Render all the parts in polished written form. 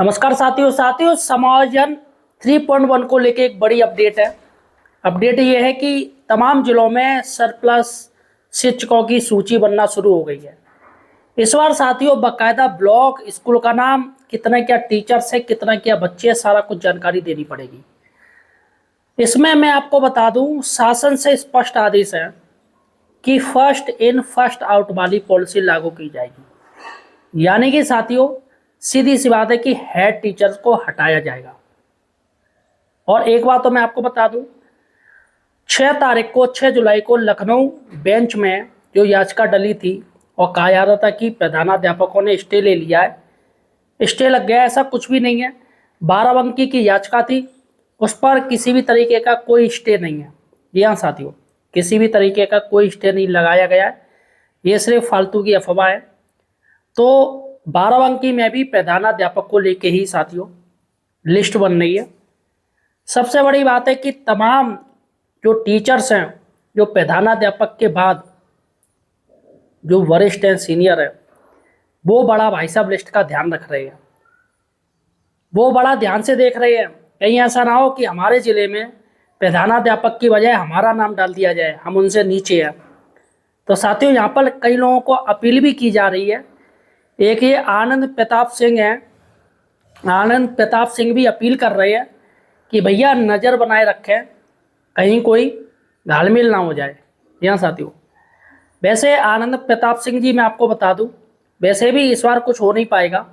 नमस्कार साथियों साथियों समायोजन 3.1 को लेके एक बड़ी अपडेट है। अपडेट ये है कि तमाम जिलों में सरप्लस शिक्षकों की सूची बनना शुरू हो गई है। इस बार साथियों बाकायदा ब्लॉक, स्कूल का नाम, कितना क्या टीचर्स है, कितना क्या बच्चे है, सारा कुछ जानकारी देनी पड़ेगी। इसमें मैं आपको बता दूं, शासन से स्पष्ट आदेश है कि फर्स्ट इन फर्स्ट आउट वाली पॉलिसी लागू की जाएगी। यानी कि साथियों सीधी सी बात है कि हेड टीचर्स को हटाया जाएगा। और एक बात तो मैं आपको बता दूं, 6 जुलाई को लखनऊ बेंच में जो याचिका डली थी और कहा जा रहा था कि प्रधानाध्यापकों ने स्टे ले लिया है, स्टे लग गया, ऐसा कुछ भी नहीं है। 12 अंकी की याचिका थी, उस पर किसी भी तरीके का कोई स्टे नहीं है। जी हाँ साथियों, किसी भी तरीके का कोई स्टे नहीं लगाया गया है, ये सिर्फ फालतू की अफवाह है। तो 12 अंकी में भी प्रधानाध्यापक को लेके ही साथियों लिस्ट बन रही है। सबसे बड़ी बात है कि तमाम जो टीचर्स हैं, जो प्रधानाध्यापक के बाद जो वरिष्ठ हैं, सीनियर है, वो बड़ा भाई साहब लिस्ट का ध्यान रख रहे हैं, वो बड़ा ध्यान से देख रहे हैं। कहीं ऐसा ना हो कि हमारे ज़िले में प्रधानाध्यापक की बजाय हमारा नाम डाल दिया जाए, हम उनसे नीचे हैं। तो साथियों यहाँ पर कई लोगों को अपील भी की जा रही है। एक ये आनंद प्रताप सिंह हैं, आनंद प्रताप सिंह भी अपील कर रहे हैं कि भैया नज़र बनाए रखें, कहीं कोई घालमेल ना हो जाए। यहाँ साथियों वैसे आनंद प्रताप सिंह जी, मैं आपको बता दूं, वैसे भी इस बार कुछ हो नहीं पाएगा।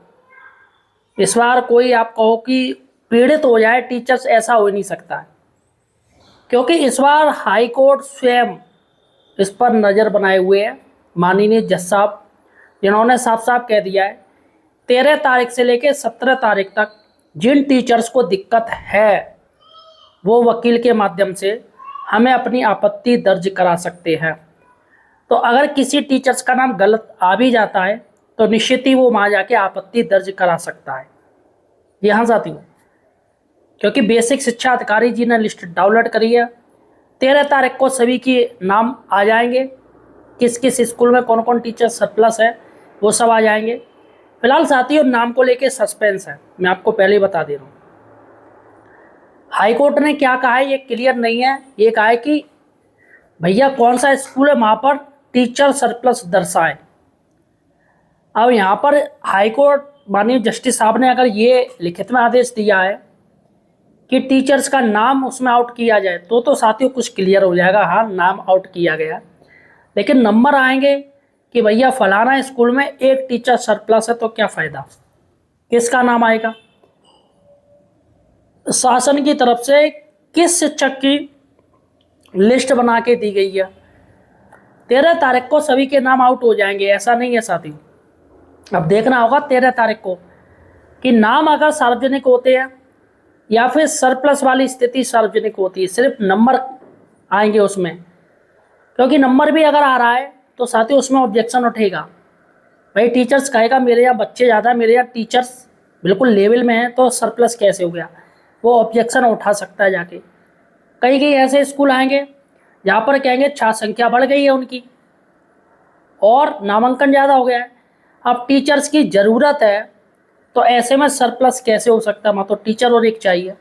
इस बार कोई आप कहो कि पीड़ित हो जाए टीचर्स, ऐसा हो ही नहीं सकता है, क्योंकि इस बार हाई कोर्ट स्वयं इस पर नज़र बनाए हुए है। माननीय जज साहब जिन्होंने साफ साफ कह दिया है 13 तारीख से लेकर 17 तारीख तक जिन टीचर्स को दिक्कत है वो वकील के माध्यम से हमें अपनी आपत्ति दर्ज करा सकते हैं। तो अगर किसी टीचर्स का नाम गलत आ भी जाता है तो निश्चित ही वो वहाँ जाके आपत्ति दर्ज करा सकता है। जी हाँ साथियों, क्योंकि बेसिक शिक्षा अधिकारी जी ने लिस्ट डाउनलोड करी है। 13 तारीख को सभी के नाम आ जाएंगे, किस किस स्कूल में कौन कौन टीचर सरप्लस है वो सब आ जाएंगे। फिलहाल साथियों नाम को लेके सस्पेंस है, मैं आपको पहले ही बता दे रहा हूँ। हाई कोर्ट ने क्या कहा है ये क्लियर नहीं है। ये कहा है कि भैया कौन सा स्कूल है वहाँ पर टीचर सरप्लस दर्शाए। अब यहाँ पर हाई कोर्ट माननीय जस्टिस साहब ने अगर ये लिखित में आदेश दिया है कि टीचर्स का नाम उसमें आउट किया जाए तो साथियों कुछ क्लियर हो जाएगा। हाँ, नाम आउट किया गया, लेकिन नंबर आएंगे कि भैया फलाना स्कूल में एक टीचर सरप्लस है, तो क्या फ़ायदा, किसका नाम आएगा। शासन की तरफ से किस शिक्षक की लिस्ट बना के दी गई है, 13 तारीख को सभी के नाम आउट हो जाएंगे, ऐसा नहीं है साथी। अब देखना होगा 13 तारीख को कि नाम अगर सार्वजनिक होते हैं या फिर सरप्लस वाली स्थिति सार्वजनिक होती है, सिर्फ नंबर आएंगे उसमें। क्योंकि नंबर भी अगर आ रहा है तो साथ ही उसमें ऑब्जेक्शन उठेगा। भाई टीचर्स कहेगा मेरे यहाँ बच्चे ज़्यादा, मेरे यहाँ टीचर्स बिल्कुल लेवल में हैं, तो सरप्लस कैसे हो गया, वो ऑब्जेक्शन उठा सकता है जाके। कई कई ऐसे स्कूल आएंगे जहाँ पर कहेंगे छात्र संख्या बढ़ गई है उनकी और नामांकन ज़्यादा हो गया है, अब टीचर्स की ज़रूरत है, तो ऐसे में सरप्लस कैसे हो सकता है, वहाँ तो टीचर और एक चाहिए।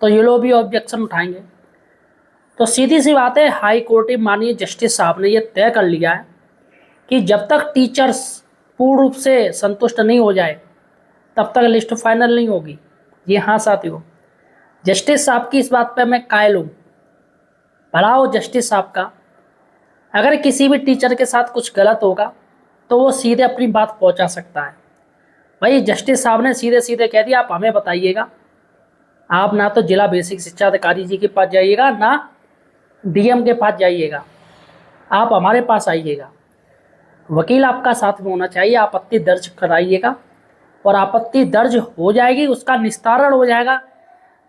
तो ये लोग भी ऑब्जेक्शन उठाएंगे। तो सीधी सी बात है, हाई कोर्ट माननीय जस्टिस साहब ने ये तय कर लिया है कि जब तक टीचर्स पूर्ण रूप से संतुष्ट नहीं हो जाए तब तक लिस्ट फाइनल नहीं होगी। ये हाँ साथियों, जस्टिस साहब की इस बात पे मैं कायल हूँ। भला हो जस्टिस साहब का, अगर किसी भी टीचर के साथ कुछ गलत होगा तो वो सीधे अपनी बात पहुँचा सकता है। भाई जस्टिस साहब ने सीधे सीधे कह दिया आप हमें बताइएगा, आप ना तो जिला बेसिक शिक्षा अधिकारी जी के पास जाइएगा, ना डीएम के पास जाइएगा, आप हमारे पास आइएगा। वकील आपका साथ में होना चाहिए, आपत्ति दर्ज कराइएगा और आपत्ति दर्ज हो जाएगी, उसका निस्तारण हो जाएगा,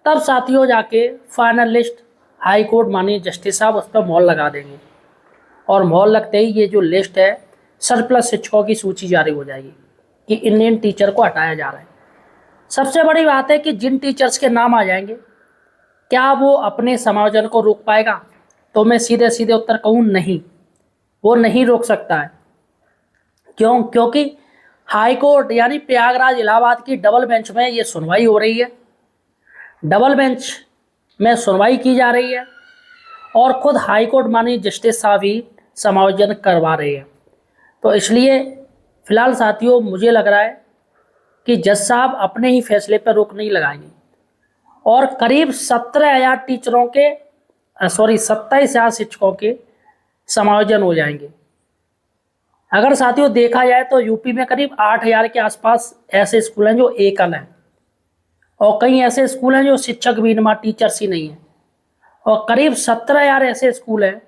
तब साथियों जाके फाइनल लिस्ट हाई कोर्ट माननीय जस्टिस साहब उस पर मोहर लगा देंगे। और मोहर लगते ही ये जो लिस्ट है सरप्लस शिक्षकों की सूची जारी हो जाएगी कि इन टीचर को हटाया जा रहा है। सबसे बड़ी बात है कि जिन टीचर्स के नाम आ जाएंगे क्या वो अपने समायोजन को रोक पाएगा, तो मैं सीधे सीधे उत्तर कहूँ नहीं, वो नहीं रोक सकता है। क्यों? क्योंकि हाई कोर्ट यानी प्रयागराज इलाहाबाद की डबल बेंच में ये सुनवाई हो रही है। डबल बेंच में सुनवाई की जा रही है और खुद हाई कोर्ट माननीय जस्टिस साहब ही समायोजन करवा रहे हैं। तो इसलिए फिलहाल साथियों मुझे लग रहा है कि जज साहब अपने ही फैसले पर रोक नहीं लगाएंगे और करीब 17,000 टीचरों के 27,000 शिक्षकों के समायोजन हो जाएंगे। अगर साथियों देखा जाए तो यूपी में करीब 8,000 के आसपास ऐसे स्कूल हैं जो एकल हैं और कई ऐसे स्कूल हैं जो शिक्षक भी इनमें टीचर्स ही नहीं है और करीब 17,000 ऐसे स्कूल हैं,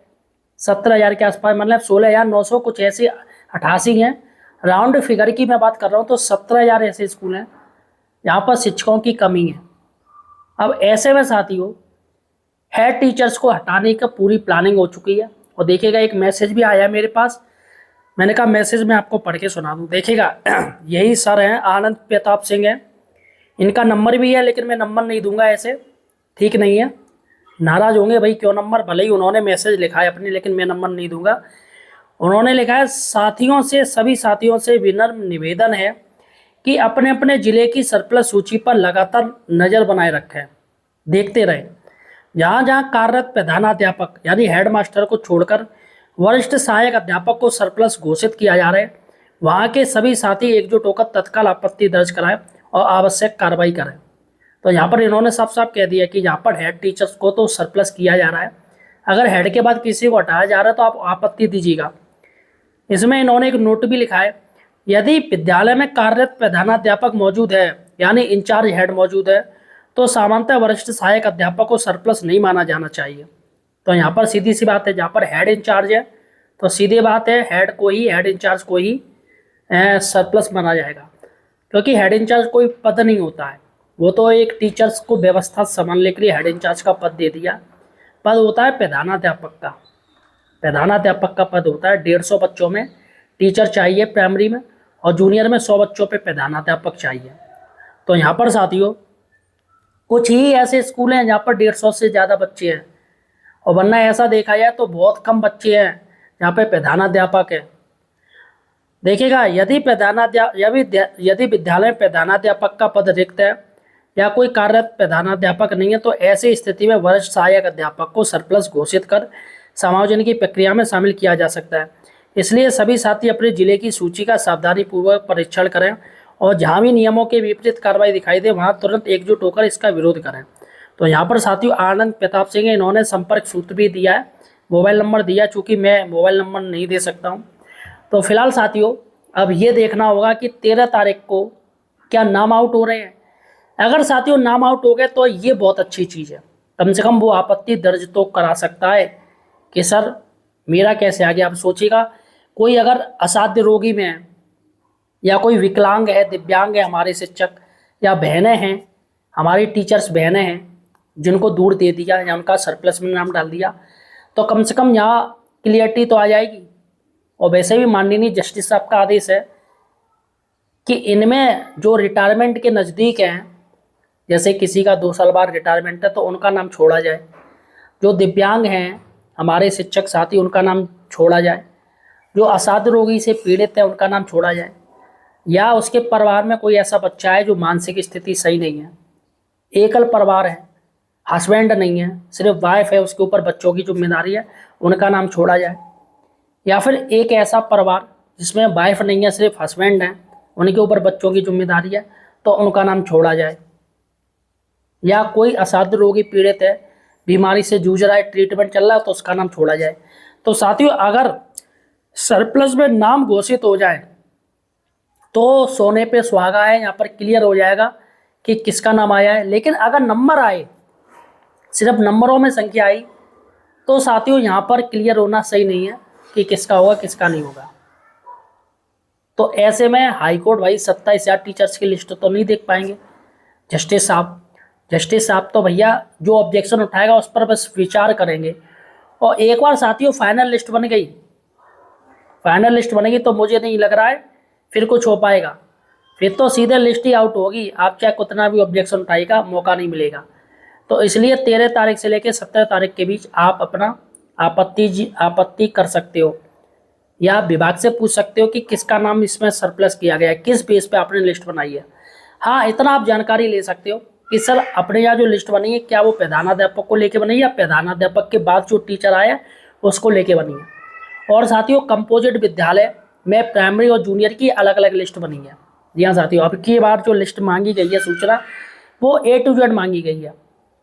17,000 के आसपास मतलब 16,900 कुछ ऐसे 88 हैं। राउंड फिगर की मैं बात कर रहा हूँ तो 17,000 ऐसे स्कूल हैं जहाँ पर शिक्षकों की कमी है। अब ऐसे में साथियों हेड टीचर्स को हटाने की पूरी प्लानिंग हो चुकी है और देखिएगा एक मैसेज भी आया मेरे पास, मैंने कहा मैसेज में आपको पढ़ के सुना दूँ। देखिएगा यही सर हैं, आनंद प्रताप सिंह हैं, इनका नंबर भी है लेकिन मैं नंबर नहीं दूंगा, ऐसे ठीक नहीं है, नाराज़ होंगे भाई क्यों नंबर, भले ही उन्होंने मैसेज लिखा है अपने लेकिन मैं नंबर नहीं दूंगा। उन्होंने लिखा है साथियों से, सभी साथियों से विनम्र निवेदन है कि अपने अपने ज़िले की सरप्लस सूची पर लगातार नज़र बनाए रखें, देखते रहें। जहाँ जहाँ कार्यरत प्रधानाध्यापक यानी हेडमास्टर को छोड़कर वरिष्ठ सहायक अध्यापक को सरप्लस घोषित किया जा रहा है, वहाँ के सभी साथी एकजुट होकर तत्काल आपत्ति दर्ज कराएं और आवश्यक कार्रवाई करें। तो यहाँ पर इन्होंने साफ साफ कह दिया कि यहाँ पर हेड टीचर्स को तो सरप्लस किया जा रहा है, अगर हेड के बाद किसी को हटाया जा रहा है तो आप आपत्ति दीजिएगा। इसमें इन्होंने एक नोट भी लिखा है, यदि विद्यालय में कार्यरत प्रधानाध्यापक मौजूद है यानी इंचार्ज हेड मौजूद है तो सामान्यतः वरिष्ठ सहायक अध्यापक को सरप्लस नहीं माना जाना चाहिए। तो यहाँ पर सीधी सी बात है, जहाँ पर हेड इंचार्ज है तो सीधी बात है हेड को ही, हेड इंचार्ज को ही सरप्लस माना जाएगा, क्योंकि हेड इंचार्ज कोई पद नहीं होता है, वो तो एक टीचर्स को व्यवस्था संभालने के लिए हेड इंचार्ज का पद दे दिया। पद होता है प्रधानाध्यापक का, प्रधानाध्यापक का पद होता है 150 बच्चों में टीचर चाहिए प्राइमरी में और जूनियर में 100 बच्चों पे प्रधानाध्यापक चाहिए। तो यहाँ पर साथियों कुछ ही ऐसे स्कूल हैं जहाँ पर 150 से ज़्यादा बच्चे हैं और वरना ऐसा देखा जाए तो बहुत कम बच्चे हैं जहाँ पे प्रधानाध्यापक है। देखिएगा यदि विद्यालय में प्रधानाध्यापक का पद रिक्त है या कोई कार्यरत प्रधानाध्यापक नहीं है तो ऐसी स्थिति में वरिष्ठ सहायक अध्यापक को सरप्लस घोषित कर समायोजन की प्रक्रिया में शामिल किया जा सकता है। इसलिए सभी साथी अपने जिले की सूची का सावधानीपूर्वक परीक्षण करें और जहाँ भी नियमों के विपरीत कार्रवाई दिखाई दे वहाँ तुरंत एकजुट होकर इसका विरोध करें। तो यहाँ पर साथियों आनंद प्रताप सिंह है, इन्होंने संपर्क सूत्र भी दिया है, मोबाइल नंबर दिया, चूँकि मैं मोबाइल नंबर नहीं दे सकता हूँ। तो फिलहाल साथियों अब ये देखना होगा कि 13 तारीख को क्या नाम आउट हो रहे हैं। अगर साथियों नाम आउट हो गए तो ये बहुत अच्छी चीज़ है, कम से कम वो आपत्ति दर्ज तो करा सकता है कि सर मेरा कैसे आ गया। आप सोचिएगा कोई अगर असाध्य रोगी में है या कोई विकलांग है, दिव्यांग है, हमारे शिक्षक या बहनें हैं, हमारी टीचर्स बहनें हैं जिनको दूर दे दिया या उनका सरप्लस में नाम डाल दिया, तो कम से कम यहाँ क्लियरिटी तो आ जाएगी। और वैसे भी माननीय जस्टिस साहब का आदेश है कि इनमें जो रिटायरमेंट के नज़दीक हैं, जैसे किसी का 2 साल बाद रिटायरमेंट है तो उनका नाम छोड़ा जाए, जो दिव्यांग हैं हमारे शिक्षक साथी उनका नाम छोड़ा जाए, जो असाध्य रोगी से पीड़ित है उनका नाम छोड़ा जाए, या उसके परिवार में कोई ऐसा बच्चा है जो मानसिक स्थिति सही नहीं है, एकल परिवार है, हस्बैंड नहीं है, सिर्फ वाइफ है, उसके ऊपर बच्चों की जिम्मेदारी है, उनका नाम छोड़ा जाए। या फिर एक ऐसा परिवार जिसमें वाइफ नहीं है, सिर्फ हस्बैंड है, उनके ऊपर बच्चों की जिम्मेदारी है, तो उनका नाम छोड़ा जाए। या कोई असाध्य रोगी पीड़ित है, बीमारी से जूझ रहा है, ट्रीटमेंट चल रहा है, तो उसका नाम छोड़ा जाए। तो साथियों अगर सरप्लस में नाम घोषित हो जाए तो सोने पे सुहागा है, यहाँ पर क्लियर हो जाएगा कि किसका नाम आया है। लेकिन अगर नंबर आए, सिर्फ नंबरों में संख्या आई, तो साथियों यहाँ पर क्लियर होना सही नहीं है कि किसका होगा किसका नहीं होगा। तो ऐसे में हाईकोर्ट भाई 27,000 टीचर्स की लिस्ट तो नहीं देख पाएंगे। जस्टिस साहब तो भैया जो ऑब्जेक्शन उठाएगा उस पर बस विचार करेंगे। और एक बार साथियों फाइनल लिस्ट बनेगी तो मुझे नहीं लग रहा है फिर कुछ हो पाएगा, फिर तो सीधे लिस्ट ही आउट होगी, आप चाहे कितना भी ऑब्जेक्शन उठाएगा मौका नहीं मिलेगा। तो इसलिए 13 तारीख से लेकर 17 तारीख के बीच आप अपना आपत्ति कर सकते हो। या आप विभाग से पूछ सकते हो कि किसका नाम इसमें सरप्लस किया गया है, किस बेस पे आपने लिस्ट बनाई है। हाँ, इतना आप जानकारी ले सकते हो कि सर अपने यहाँ जो लिस्ट बनी है क्या वो प्रधानाध्यापक को लेके बनी है या प्रधानाध्यापक के बाद जो टीचर आया उसको लेके बनी है। और साथियों, कंपोजिट विद्यालय में प्राइमरी और जूनियर की अलग अलग लिस्ट बनी है। जी हाँ साथियों, अब की बार जो लिस्ट मांगी गई है सूचना, वो A to Z मांगी गई है।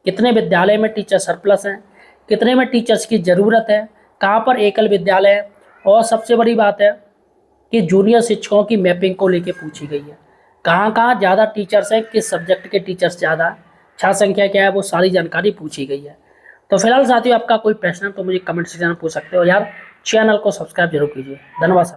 कितने विद्यालय में टीचर सरप्लस हैं, कितने में टीचर्स की ज़रूरत है, कहाँ पर एकल विद्यालय है, और सबसे बड़ी बात है कि जूनियर शिक्षकों की मैपिंग को लेके पूछी गई है। कहाँ कहाँ ज़्यादा टीचर्स हैं, किस सब्जेक्ट के टीचर्स ज़्यादा हैं, छात्र संख्या क्या है, वो सारी जानकारी पूछी गई है। तो फिलहाल साथियों, आपका कोई प्रश्न है तो मुझे कमेंट सेक्शन में पूछ सकते हो यार। चैनल को सब्सक्राइब जरूर कीजिए। धन्यवाद।